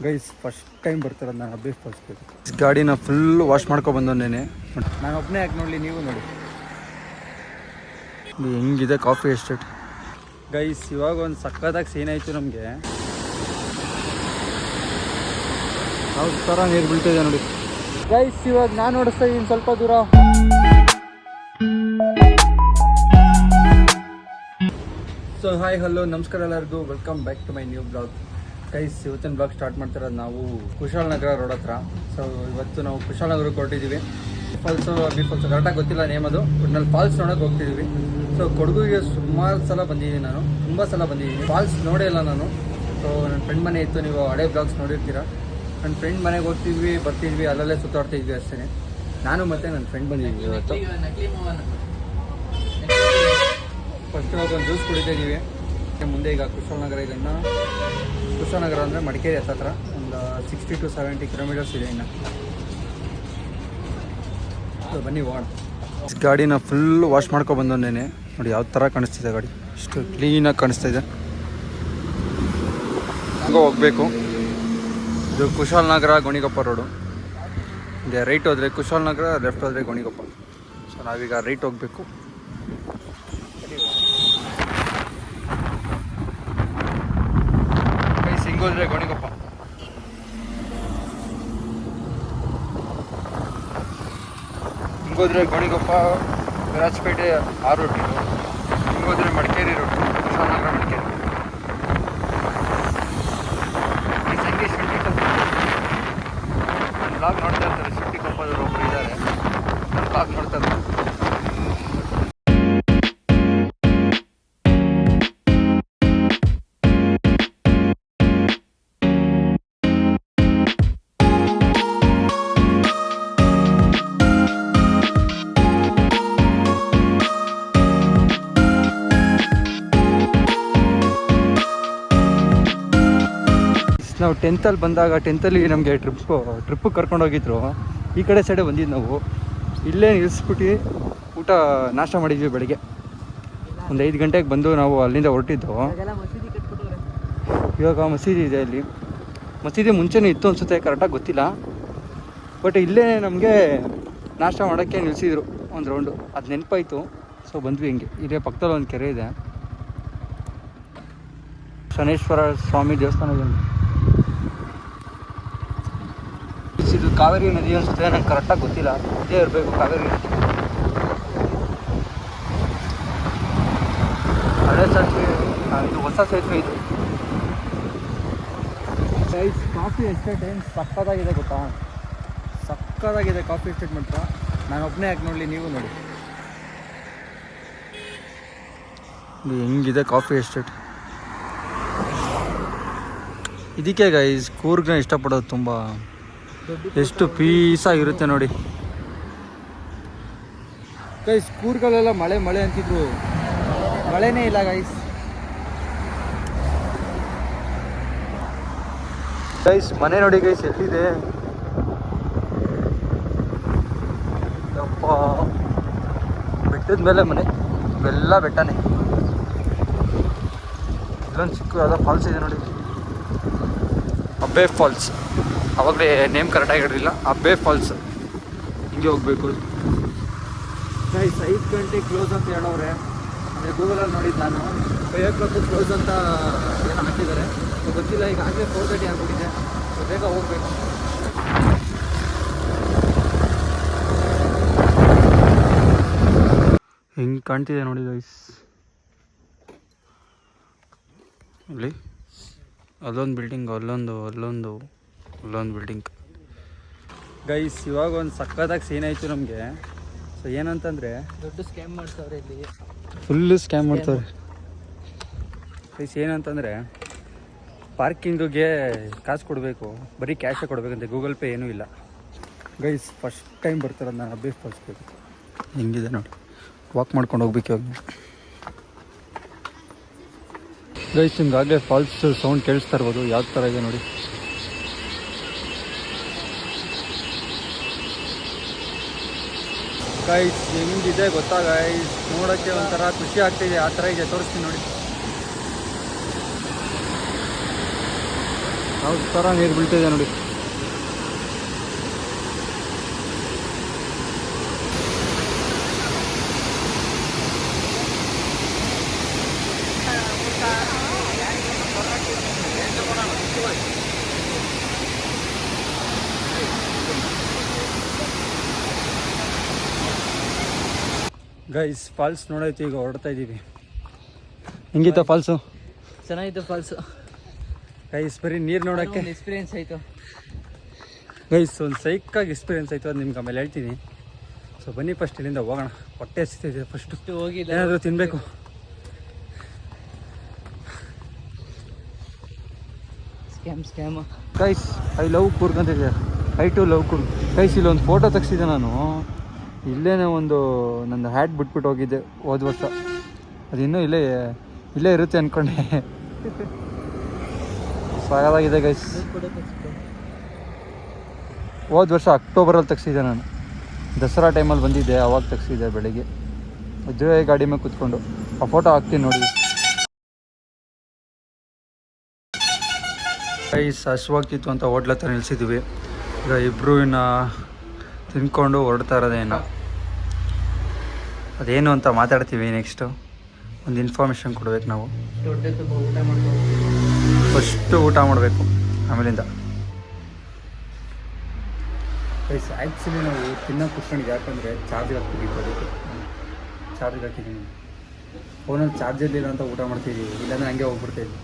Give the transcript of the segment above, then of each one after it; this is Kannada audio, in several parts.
ಗೈಸ್ ಫಸ್ಟ್ ಟೈಮ್ ಬರ್ತಾರ ನಾನು ಅಬ್ಬೆ ಫಾಲ್ಸ್ಗೆ. ಗಾಡಿನ ಫುಲ್ ವಾಶ್ ಮಾಡ್ಕೊ ಬಂದವನೇನೆ. ನಾನು ಒಬ್ಬನೇ ಯಾಕೆ ನೋಡಲಿ, ನೀವು ನೋಡಿ ಹೆಂಗಿದೆ ಕಾಫಿ ಎಸ್ಟೇಟ್. ಗೈಸ್ ಇವಾಗ ಒಂದು ಸಕ್ಕತ್ತಾಗಿ ಸೀನ್ ಆಯಿತು ನಮಗೆ. ಯಾವ ಥರ ನೀರು ಬೀಳ್ತಿದೆ ನೋಡಿ ಗೈಸ್. ಇವಾಗ ನಾನು ನೋಡಿಸ್ತಾ ಇದ್ದೀನಿ ಸ್ವಲ್ಪ ದೂರ. ಸೊ ಹಾಯ್ ಹಲೋ ನಮಸ್ಕಾರ ಎಲ್ಲರಿಗೂ, welcome back to my new blog. Guys ಇವತ್ತಿನ ಬ್ಲಾಗ್ ಸ್ಟಾರ್ಟ್ ಮಾಡ್ತಿರೋದು ನಾವು ಕುಶಾಲನಗರ ರೋಡ್ ಹತ್ರ. ಸೊ ಇವತ್ತು ನಾವು ಕುಶಾಲನಗರಕ್ಕೆ ಹೊರಟಿದ್ದೀವಿ. ಫಾಲ್ಸು ಬಿ ಫಾಲ್ಸು ಕರೆಕ್ಟಾಗಿ ಗೊತ್ತಿಲ್ಲ ನೇಮ್ ಅದು, ಒಟ್ನಲ್ಲಿ ಫಾಲ್ಸ್ ನೋಡೋಕೆ ಹೋಗ್ತಿದ್ದೀವಿ. ಸೊ ಕೊಡಗುಗೆ ಸುಮಾರು ಸಲ ಬಂದಿದ್ದೀನಿ ನಾನು, ತುಂಬ ಸಲ ಬಂದಿದ್ದೀನಿ. ಫಾಲ್ಸ್ ನೋಡೇ ಇಲ್ಲ ನಾನು. ಸೊ ನನ್ನ ಫ್ರೆಂಡ್ ಮನೆ ಇತ್ತು, ನೀವು ಹಳೆ ಬ್ಲಾಗ್ಸ್ ನೋಡಿರ್ತೀರ. ನನ್ನ ಫ್ರೆಂಡ್ ಮನೆಗೆ ಹೋಗ್ತಿದ್ವಿ ಬರ್ತಿದ್ವಿ, ಅಲ್ಲಲ್ಲೇ ಸುತ್ತಾಡ್ತಿದ್ವಿ ಅಷ್ಟೇ. ನಾನು ಮತ್ತು ನನ್ನ ಫ್ರೆಂಡ್ ಬಂದಿದ್ವಿ ಇವತ್ತು. ಫಸ್ಟ್ ಇವಾಗ ಒಂದು ಜ್ಯೂಸ್ ಕುಡಿತಾ ಇದ್ದೀವಿ. ಮುಂದೆ ಈಗ ಕುಶಾಲನಗರ ಇದನ್ನು, ಕುಶಾಲನಗರ ಅಂದರೆ ಮಡಿಕೇರಿ ಹತ್ರ ಒಂದು 60 to 70 ಕಿಲೋಮೀಟರ್ಸ್ ಇದೆ ಇನ್ನು. ಬನ್ನಿ ಹೋಗೋಣ. ಗಾಡಿನ ಫುಲ್ ವಾಶ್ ಮಾಡ್ಕೊ ಬಂದವನೇನೆ. ನೋಡಿ ಯಾವ ಥರ ಕಾಣಿಸ್ತಿದೆ ಗಾಡಿ, ಅಷ್ಟು ಕ್ಲೀನಾಗಿ ಕಾಣಿಸ್ತಾ ಇದೆ. ಹಂಗೆ ಹೋಗಬೇಕು. ಇದು ಕುಶಾಲನಗರ ಗೋಣಿಗೊಪ್ಪ ರೋಡು. ಹಿಂಗೆ ರೈಟ್ ಹೋದರೆ ಕುಶಾಲನಗರ, ಲೆಫ್ಟ್ ಹೋದರೆ ಗೋಣಿಗೊಪ್ಪ. ಸೊ ನಾವೀಗ ರೈಟ್ ಹೋಗಬೇಕು. ಹಿಂಗೋದ್ರೆ ಗೋಣಿಗೊಪ್ಪ, ಹಿಂಗೋದ್ರೆ ಗೋಣಿಗೊಪ್ಪ, ವಿರಾಜಪೇಟೆ ಆ ರೂಟ್ ಇದು. ಹಿಂಗೋದ್ರೆ ಮಡಿಕೇರಿ ರೂಟ್, ಕುಶಾಲನಗರ ಮಡಿಕೇರಿ. ಈ ಸಂಗೀತ ನನ್ನ ಬ್ಲಾಗ್ ನೋಡ್ತಾ ಇರ್ತಾರೆ, ಸಿಟ್ಟಿ ಕೊಪ್ಪದವರು ಒಬ್ಬರು ಇದ್ದಾರೆ, ನನ್ನ ಬ್ಲಾಗ್ ನೋಡ್ತಾ ಇರ್ತಾರೆ. ನಾವು 10th ಬಂದಾಗ, 10th ನಮಗೆ ಟ್ರಿಪ್ಪು ಕರ್ಕೊಂಡೋಗಿದ್ರು. ಈ ಕಡೆ ಸೈಡೆ ಬಂದಿದ್ದು ನಾವು. ಇಲ್ಲೇ ನಿಲ್ಲಿಸ್ಬಿಟ್ಟು ಊಟ ನಾಷ್ಟ ಮಾಡಿದ್ವಿ ಬೆಳಗ್ಗೆ. ಒಂದು 5 ಗಂಟೆಗೆ ಬಂದು ನಾವು ಅಲ್ಲಿಂದ ಹೊರಟಿದ್ದು. ಇವಾಗ ಮಸೀದಿ ಇದೆ ಅಲ್ಲಿ. ಮಸೀದಿ ಮುಂಚೆನೇ ಇತ್ತು ಅನಿಸುತ್ತೆ, ಕರೆಕ್ಟಾಗಿ ಗೊತ್ತಿಲ್ಲ. ಬಟ್ ಇಲ್ಲೇ ನಮಗೆ ನಾಷ್ಟ ಮಾಡೋಕ್ಕೆ ನಿಲ್ಲಿಸಿದ್ರು ಒಂದು ರೌಂಡು, ಅದು ನೆನಪಾಯಿತು. ಸೊ ಬಂದ್ವಿ ಹಿಂಗೆ. ಇಲ್ಲೇ ಪಕ್ಕದಲ್ಲಿ ಒಂದು ಕೆರೆ ಇದೆ, ಶನೇಶ್ವರ ಸ್ವಾಮಿ ದೇವಸ್ಥಾನ ಇದೆ. ಇದು ಕಾವೇರಿ ನದಿ ಅನಿಸುತ್ತೆ, ನಂಗೆ ಕರೆಕ್ಟಾಗಿ ಗೊತ್ತಿಲ್ಲ, ಇದೇ ಇರಬೇಕು ಕಾವೇರಿ ನದಿ. ಹಳೆ ಸೇತುವೆ ಇದು, ಹೊಸ ಸೇತುವೆ ಇದು. ಕಾಫಿ ಎಸ್ಟೇಟ್ ಏನು ಸಕ್ಕತ್ತಾಗಿದೆ ಗೊತ್ತಾ, ಸಕ್ಕತ್ತಾಗಿದೆ ಕಾಫಿ ಎಸ್ಟೇಟ್ ಮಾತ್ರ. ನಾನು ಒಬ್ಬನೇ ಯಾಕೆ ನೋಡಲಿ, ನೀವು ನೋಡಿ ಹೆಂಗಿದೆ ಕಾಫಿ ಎಸ್ಟೇಟ್. ಇದಕ್ಕೆ ಗೈಸ್ ಕೂರ್ಗ್ನ ಇಷ್ಟಪಡೋದು ತುಂಬ. ಎಷ್ಟು ಪೀಸಾಗಿರುತ್ತೆ ನೋಡಿ ಗೈಸ್. ಕೂರ್ಗಲ್ಲೆಲ್ಲ ಮಳೆ ಮಳೆ ಅಂತಿದ್ರು, ಮಳೆನೇ ಇಲ್ಲ ಗೈಸ್. ಗೈಸ್ ಮನೆ ನೋಡಿ ಗೈಸ್ ಎಲ್ಲಿದೆ. ಯಪ್ಪ, ಬೆಟ್ಟದ ಮೇಲೆ ಮನೆ, ಇವೆಲ್ಲ ಬೆಟ್ಟನೇ. ಇಲ್ಲೊಂದು ಚಿಕ್ಕ ಯಾವುದೋ ಫಾಲ್ಸ್ ಇದೆ ನೋಡಿ, ಅಬ್ಬೆ ಫಾಲ್ಸ್. ಅವಾಗಲೇ ನೇಮ್ ಕರೆಕ್ಟಾಗಿ ಹಿಡಿದಿಲ್ಲ, ಅಬ್ಬೆ ಫಾಲ್ಸ್. ಹಿಂಗೆ ಹೋಗ್ಬೇಕು ಗೈಸ್. 5 ಗಂಟೆ ಕ್ಲೋಸ್ ಅಂತ ಹೇಳೋರೆ, ಅಂದರೆ ಗೂಗಲಲ್ಲಿ ನೋಡಿದ್ದು ನಾನು. 5 o'clock ಕ್ಲೋಸ್ ಅಂತ ಏನೋ ಹಾಕಿದ್ದಾರೆ, ಗೊತ್ತಿಲ್ಲ. ಈಗ ಆಗಲೇ 4:30 ಆಗ್ಬಿಟ್ಟಿದೆ, ಸೊ ಬೇಗ ಹೋಗ್ಬೇಕು. ಹೆಂಗೆ ಕಾಣ್ತಿದೆ ನೋಡಿ ಗೈಸ್. ಇಲ್ಲಿ ಅಲ್ಲೊಂದು ಬಿಲ್ಡಿಂಗ್, ಅಲ್ಲೊಂದು ಬಿಲ್ಡಿಂಗ್ ಗೈಸ್. ಇವಾಗ ಒಂದು ಸಕ್ಕತ್ತಾಗಿ ಸೀನ್ ಆಯಿತು ನಮಗೆ. ಸೊ ಏನಂತಂದರೆ ದೊಡ್ಡ ಸ್ಕ್ಯಾಮ್ ಮಾಡ್ತಾವ್ರೆ ಇಲ್ಲಿ, ಫುಲ್ಲು ಸ್ಕ್ಯಾಮ್ ಮಾಡ್ತಾವ್ರೆ ಗೈಸ್. ಏನಂತಂದರೆ ಪಾರ್ಕಿಂಗಿಗೆ ಕಾಸು ಕೊಡಬೇಕು, ಬರೀ ಕ್ಯಾಶೇ ಕೊಡಬೇಕಂತೆ, ಗೂಗಲ್ ಪೇ ಏನೂ ಇಲ್ಲ ಗೈಸ್. ಫಸ್ಟ್ ಟೈಮ್ ಬರ್ತಾರದು ನಾನು ಅಬ್ಬೆ ಫಾಲ್ಸ್ಗೆ. ಹೆಂಗಿದೆ ನೋಡಿ, ವಾಕ್ ಮಾಡ್ಕೊಂಡು ಹೋಗ್ಬೇಕು ಇವಾಗ ಗೈಸ್. ನಿಮ್ಗಾಗಲೇ ಫಾಲ್ಸ್ ಸೌಂಡ್ ಕೇಳಿಸ್ತಾ ಇರ್ಬೋದು, ಯಾವ ಥರ ಇದೆ ನೋಡಿ. ಗೈಸ್ ಹೆಂಗಿದೆ ಗೊತ್ತಾ ಗೈಸ್, ನೋಡೋಕ್ಕೆ ಒಂಥರ ಖುಷಿ ಆಗ್ತಿದೆ, ಆ ಥರ ಇದೆ. ತೋರಿಸ್ತೀನಿ ನೋಡಿ. ಯಾವ ಥರ ನೀರು ಬೀಳ್ತಿದೆ ನೋಡಿ. ಗೈಸ್ ಫಾಲ್ಸ್ ನೋಡೈತಿ, ಈಗ ಹೊರಡ್ತಾ ಇದ್ದೀವಿ. ಹೆಂಗಿತ್ತ ಫಾಲ್ಸು? ಚೆನ್ನಾಗಿತ್ತು ಫಾಲ್ಸು ಗೈಸ್. ಬರೀ ನೀರು ನೋಡೋಕ್ಕೆ ಎಕ್ಸ್ಪೀರಿಯನ್ಸ್ ಆಯಿತು ಗೈಸ್. ಒಂದು ಸೈಕಾಗಿ ಎಕ್ಸ್ಪೀರಿಯನ್ಸ್ ಆಯಿತು, ಅದು ನಿಮ್ಗೆ ಆಮೇಲೆ ಹೇಳ್ತೀನಿ. ಸೊ ಬನ್ನಿ ಫಸ್ಟ್ ಇಲ್ಲಿಂದ ಹೋಗೋಣ. ಹೊಟ್ಟೆ ಹಸಿತಿದೆ, ಫಸ್ಟು ಹೋಗಿಲ್ಲ, ಏನಾದರೂ ತಿನ್ನಬೇಕು. Scam guys I love Coorg ಅಂತಿದೆ. I too love Coorg. Guys ಇಲ್ಲಿ ಒಂದು ಫೋಟೋ ತೆಗ್ಸಿದ್ದೆ ನಾನು. ಇಲ್ಲೇ ಒಂದು ನಂದು ಹ್ಯಾಟ್ ಬಿಟ್ಬಿಟ್ಟು ಹೋಗಿದ್ದೆ ಹೋದ ವರ್ಷ. ಅದು ಇನ್ನೂ ಇಲ್ಲೇ ಇರುತ್ತೆ ಅಂದ್ಕೊಂಡೆ. ಸಾಕಾಗಿದೆ ಗೈಸ್. ಹೋದ ವರ್ಷ ಅಕ್ಟೋಬರಲ್ಲಿ ತೆಗ್ಸಿದ್ದೆ ನಾನು. ದಸರಾ ಟೈಮಲ್ಲಿ ಬಂದಿದ್ದೆ, ಅವಾಗ ತೆಗ್ಸಿದ್ದೆ ಬೆಳಿಗ್ಗೆ. ಅದೇ ಗಾಡಿ ಮೇಲೆ ಕೂತ್ಕೊಂಡು ಆ ಫೋಟೋ ಹಾಕ್ತೀನಿ ನೋಡಿ. ಗೈಸ್ ಹಸುವಾಗ್ತಿತ್ತು ಅಂತ ಹೋಟ್ಲ ಹತ್ರ ನಿಲ್ಸಿದ್ವಿ. ಈಗ ಇಬ್ಬರು ಇನ್ನು ತಿನ್ಕೊಂಡು ಹೊರಡ್ತಾ ಇರೋದೇನು, ಅದೇನು ಅಂತ ಮಾತಾಡ್ತೀವಿ. ನೆಕ್ಸ್ಟು ಒಂದು ಇನ್ಫಾರ್ಮೇಷನ್ ಕೊಡ್ಬೇಕು ನಾವು. ಫಸ್ಟು ಊಟ ಮಾಡಬೇಕು, ಆಮೇಲಿಂದ. ಗೈಸ್ ಆ್ಯಕ್ಚುಲಿ ನಾವು ತಿನ್ನೋಕೆ ಕುತ್ಕೊಂಡಿದ್ದು ಯಾಕಂದರೆ ಚಾರ್ಜ್ಗೆ ಹಾಕ್ಬಿಟ್ಟಿತ್ತು, ಅದಕ್ಕೆ ಚಾರ್ಜ್ಗೆ ಹಾಕಿದ್ದೀನಿ. ಫೋನಲ್ಲಿ ಚಾರ್ಜ್ ಇರಲಿಲ್ಲ ಅಂತ ಊಟ ಮಾಡ್ತಿದ್ದೀವಿ, ಇಲ್ಲಾಂದರೆ ಹಂಗೆ ಹೋಗ್ಬಿಡ್ತಾಯಿದ್ವಿ.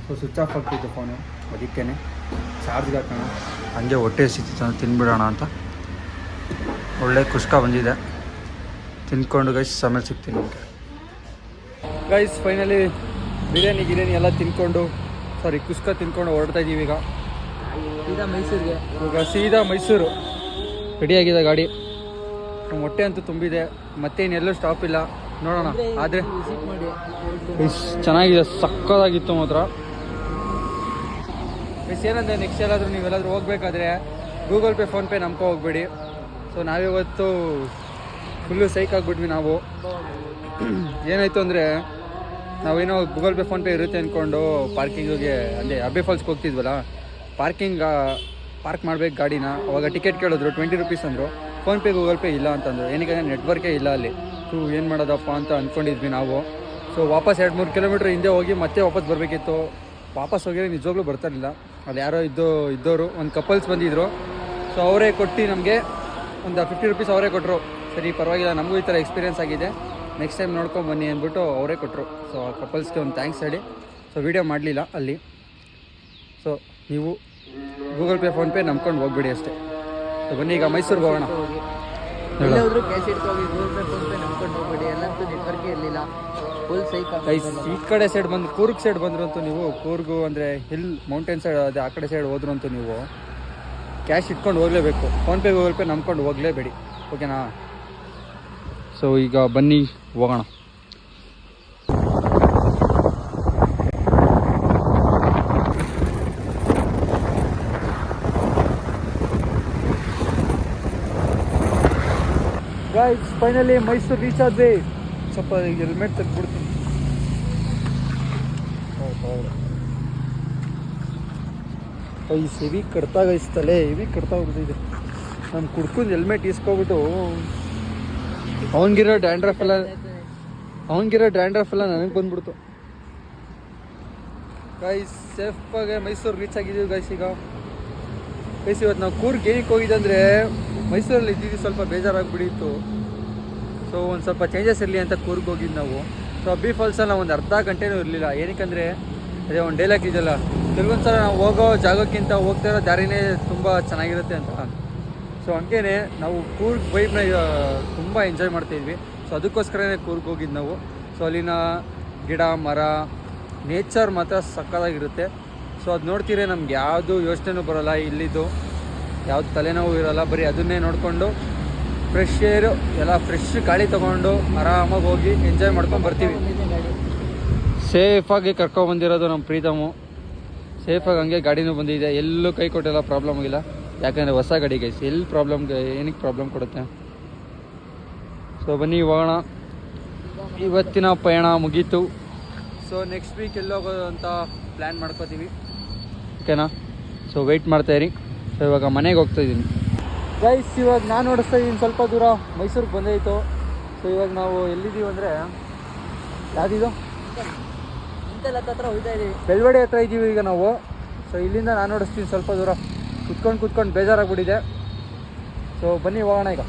ಸೊ ಸ್ವಿಚ್ ಆಫ್ ಆಗ್ತಿತ್ತು ಫೋನು, ಅದಕ್ಕೇ ಚಾರ್ಜ್ಗೆ ಹಾಕೋಣ. ಹಂಗೆ ಹೊಟ್ಟೆ ಹಸಿತಿತ್ತು, ತಿನ್ಬಿಡೋಣ ಅಂತ. ಒಳ್ಳೆ ಕುಷ್ಕ ಬಂದಿದೆ, ತಿನ್ಕೊಂಡು ಗೈಸ್ ಆಮೇಲೆ ಸಿಗ್ತೀನಿ ನಿಮಗೆ. ಗೈಸ್ ಫೈನಲಿ ಬಿರಿಯಾನಿ ಎಲ್ಲ ತಿನ್ಕೊಂಡು, ಕುಷ್ಕ ತಿನ್ಕೊಂಡು ಹೊರಡ್ತಾ ಇದ್ದೀವಿ. ಈಗ ಸೀದಾ ಮೈಸೂರು ರೆಡಿಯಾಗಿದೆ ಗಾಡಿ. ನಮ್ಮ ಹೊಟ್ಟೆ ಅಂತೂ ತುಂಬಿದೆ, ಮತ್ತೆ ಇನ್ನೆಲ್ಲೂ ಸ್ಟಾಪ್ ಇಲ್ಲ. ನೋಡೋಣ. ಆದರೆ ಚೆನ್ನಾಗಿದೆ, ಸಕ್ಕತ್ತಾಗಿತ್ತು ಮಾತ್ರ. ಏನಂದರೆ ನೆಕ್ಸ್ಟ್ ಎಲ್ಲಾದರೂ ನೀವೆಲ್ಲಾದರೂ ಹೋಗ್ಬೇಕಾದ್ರೆ ಗೂಗಲ್ ಪೇ ಫೋನ್ಪೇ ನಂಬ್ಕೊ ಹೋಗ್ಬೇಡಿ. ಸೊ ನಾವಿವತ್ತು ಫುಲ್ಲು ಸೈಕ್ ಆಗಿಬಿಟ್ವಿ ನಾವು. ಏನಾಯಿತು ಅಂದರೆ ನಾವೇನೋ ಗೂಗಲ್ ಪೇ ಫೋನ್ಪೇ ಇರುತ್ತೆ ಅಂದ್ಕೊಂಡು ಪಾರ್ಕಿಂಗಿಗೆ ಅಂದರೆ ಅಬ್ಬೆ ಫಾಲ್ಸ್ಗೆ ಹೋಗ್ತಿದ್ವಲ್ಲ, ಪಾರ್ಕ್ ಮಾಡ್ಬೇಕು ಗಾಡಿನ. ಅವಾಗ ಟಿಕೆಟ್ ಕೇಳಿದ್ರು, 20 ರೂಪೀಸ್ ಅಂದರು. ಫೋನ್ಪೇ ಗೂಗಲ್ ಪೇ ಇಲ್ಲ ಅಂತಂದರು. ಏನಕ್ಕೆ ನೆಟ್ವರ್ಕೇ ಇಲ್ಲ ಅಲ್ಲಿ. ಏನು ಮಾಡೋದಪ್ಪ ಅಂತ ಅಂದ್ಕೊಂಡಿದ್ವಿ ನಾವು. ಸೊ ವಾಪಸ್ 2-3 ಕಿಲೋಮೀಟ್ರ್ ಹಿಂದೆ ಹೋಗಿ ಮತ್ತೆ ವಾಪಸ್ ಬರಬೇಕಿತ್ತು. ವಾಪಸ್ ಹೋಗಿದ್ರೆ ನಿಜವಾಗ್ಲೂ ಬರ್ತಾರಿಲ್ಲ. ಅಲ್ಲಿ ಯಾರೋ ಇದ್ದವರು ಒಂದು ಕಪಲ್ಸ್ ಬಂದಿದ್ದರು. ಸೊ ಅವರೇ ಕೊಟ್ಟು ನಮಗೆ ಒಂದು 50 ರೂಪೀಸ್ ಅವರೇ ಕೊಟ್ಟರು. ಸರಿ ಪರವಾಗಿಲ್ಲ, ನಮಗೂ ಈ ಥರ ಎಕ್ಸ್ಪೀರಿಯೆನ್ಸ್ ಆಗಿದೆ, ನೆಕ್ಸ್ಟ್ ಟೈಮ್ ನೋಡ್ಕೊಂಡು ಬನ್ನಿ ಅಂದ್ಬಿಟ್ಟು ಅವರೇ ಕೊಟ್ಟರು. ಸೊ ಆ ಕಪಲ್ಸ್ಗೆ ಒಂದು ಥ್ಯಾಂಕ್ಸ್ ಹೇಳಿ. ಸೊ ವೀಡಿಯೋ ಮಾಡಲಿಲ್ಲ ಅಲ್ಲಿ. ಸೊ ನೀವು ಗೂಗಲ್ ಪೇ ಫೋನ್ಪೇ ನಂಬ್ಕೊಂಡು ಹೋಗ್ಬಿಡಿ ಅಷ್ಟೇ. ಸೊ ಬನ್ನಿ ಈಗ ಮೈಸೂರಿಗೆ ಹೋಗೋಣ. ಕ್ಯಾಶ್ ಇಟ್ಕೋಗಿ ಗೂಗಲ್ ಪೇ ಫೋನ್ಪೇ ನಂಬ್ಕೊಂಡು ಹೋಗ್ಬೇಡಿ, ಎಲ್ಲಂತೂ ನೆಟ್ವರ್ಕೇ ಇರಲಿಲ್ಲ. ಫುಲ್ ಸೈಕ್ ಈ ಕಡೆ ಸೈಡ್ ಬಂದು ಕೂರ್ಗ್ ಸೈಡ್ ಬಂದ್ರಂತೂ ನೀವು, ಕೂರ್ಗು ಅಂದರೆ ಹಿಲ್ ಮೌಂಟೇನ್ ಸೈಡ್ ಅದೇ ಆ ಕಡೆ ಸೈಡ್ ಹೋದ್ರಂತೂ ನೀವು ಕ್ಯಾಶ್ ಇಟ್ಕೊಂಡು ಹೋಗಲೇಬೇಕು. ಫೋನ್ಪೇ ಗೂಗಲ್ ಪೇ ನಂಬ್ಕೊಂಡು ಹೋಗಲೇಬೇಡಿ, ಓಕೆನಾ? ಸೊ ಈಗ ಬನ್ನಿ ಹೋಗೋಣ. ಗೈಸ್ ಫೈನಲಿ ಮೈಸೂರು ರೀಚ್ ಆದ್ವಿ. ಸ್ವಲ್ಪ ಹೆಲ್ಮೆಟ್ ತೆಗೆದ್ಬಿಡ್ತೀನಿ. ಗೈಸ್ ಹೆವಿ ಕಡ್ತಾ ಗೈಸ್, ತಲೆ ಹೆವಿ ಕಡ್ತಾ ಹೋಗ್ತಿದೆ. ನಾನು ಕುಡ್ಕೊಂಡು ಹೆಲ್ಮೆಟ್ ಇಸ್ಕೊಬಿಟ್ಟು ಅವನಿಗಿರೋ ಡ್ಯಾಂಡ್ರಫ್ ಎಲ್ಲ ನನಗೆ ಬಂದ್ಬಿಡ್ತು. ಗೈಸ್ ಸೇಫಾಗೆ ಮೈಸೂರು ರೀಚ್ ಆಗಿದ್ದೀವಿ ಗೈಸ್. ಈಗ ಗೈಸ್ ಇವತ್ತು ನಾವು ಕೂರ್ಗ್ ಏನಕ್ಕೆ ಹೋಗಿದ್ದೆ ಅಂದರೆ, ಮೈಸೂರಲ್ಲಿ ಇದ್ದಿದ್ದು ಸ್ವಲ್ಪ ಬೇಜಾರಾಗಿಬಿಟ್ಟಿತ್ತು. ಸೊ ಒಂದು ಸ್ವಲ್ಪ ಚೇಂಜಸ್ ಇರಲಿ ಅಂತ ಕೂರ್ಗ್ ಹೋಗಿದ್ದು ನಾವು. ಸೊ ಅಬ್ಬಿ ಫಾಲ್ಸಲ್ಲಿ ನಾವು ಒಂದು ಅರ್ಧ ಗಂಟೆನೂ ಇರಲಿಲ್ಲ. ಏನಕ್ಕಂದರೆ ಅದೇ ಒಂದು ಡೈಲಾಗ್ ಇದೆಯಲ್ಲ, ಕೆಲವೊಂದು ಸಲ ನಾವು ಹೋಗೋ ಜಾಗಕ್ಕಿಂತ ಹೋಗ್ತಾ ಇರೋ ದಾರಿನೇ ತುಂಬ ಚೆನ್ನಾಗಿರುತ್ತೆ ಅಂತ. ಸೊ ಹಂಗೇ ನಾವು ಕೂರ್ಗ್ ವೈಬ್ನ ತುಂಬ ಎಂಜಾಯ್ ಮಾಡ್ತಾಯಿದ್ವಿ. ಸೊ ಅದಕ್ಕೋಸ್ಕರನೇ ಕೂರ್ಗ್ ಹೋಗಿದ್ದು ನಾವು. ಸೊ ಅಲ್ಲಿನ ಗಿಡ ಮರ ನೇಚರ್ ಮಾತ್ರ ಸಕ್ಕತ್ತಾಗಿರುತ್ತೆ. ಸೊ ಅದು ನೋಡ್ತೀರಿ ನಮ್ಗೆ ಯಾವುದು ಯೋಚನೆನೂ ಬರೋಲ್ಲ, ಇಲ್ಲಿದ್ದು ಯಾವುದು ತಲೆನೋವು ಇರೋಲ್ಲ. ಬರೀ ಅದನ್ನೇ ನೋಡಿಕೊಂಡು ಫ್ರೆಶ್ ಏರು ಎಲ್ಲ ಫ್ರೆಶ್ ಗಾಳಿ ತೊಗೊಂಡು ಆರಾಮಾಗಿ ಹೋಗಿ ಎಂಜಾಯ್ ಮಾಡ್ಕೊಂಡು ಬರ್ತೀವಿ. ಸೇಫಾಗಿ ಕರ್ಕೊಬಂದಿರೋದು ನಮ್ಮ ಪ್ರೀತಮು. ಸೇಫಾಗಿ ಹಂಗೆ ಗಾಡಿನೂ ಬಂದಿದೆ, ಎಲ್ಲೂ ಕೈ ಕೊಟ್ಟೆಲ್ಲ ಪ್ರಾಬ್ಲಮ್ ಆಗಿಲ್ಲ. ಯಾಕಂದರೆ ಹೊಸ ಗಾಡಿ ಗೈಸ್, ಎಲ್ಲಿ ಏನಕ್ಕೆ ಪ್ರಾಬ್ಲಮ್ ಕೊಡುತ್ತೆ. ಸೊ ಬನ್ನಿ ಹೋಗೋಣ. ಇವತ್ತಿನ ಪಯಣ ಮುಗೀತು. ಸೊ ನೆಕ್ಸ್ಟ್ ವೀಕ್ ಎಲ್ಲೋಗೋದು ಅಂತ ಪ್ಲ್ಯಾನ್ ಮಾಡ್ಕೋತೀವಿ, ಓಕೆನಾ? So weight ಮಾಡ್ತಾಯಿರಿ. ಸೊ ಇವಾಗ ಮನೆಗೆ ಹೋಗ್ತಾಯಿದ್ದೀನಿ ಗೈಸ್. ಇವಾಗ ನಾನು ಓಡಿಸ್ತಾ ಇದ್ದೀನಿ, ಸ್ವಲ್ಪ ದೂರ ಮೈಸೂರಿಗೆ ಬಂದಾಯಿತು. ಸೊ ಇವಾಗ ನಾವು ಎಲ್ಲಿದ್ದೀವಿ ಅಂದರೆ ಯಾವುದಿದು ಇಂತೆಲ್ಲ ಹತ್ರ ಹೋಗ್ತಾ ಇದೀವಿ. ಬೆಳ್ವಡಿ ಹತ್ರ ಇದ್ದೀವಿ ಈಗ ನಾವು. ಸೊ ಇಲ್ಲಿಂದ ನಾನು ಓಡಿಸ್ತೀನಿ ಸ್ವಲ್ಪ ದೂರ. ಕುತ್ಕೊಂಡು ಬೇಜಾರಾಗ್ಬಿಟ್ಟಿದೆ. ಸೊ ಬನ್ನಿ ಹೋಗೋಣ ಈಗ.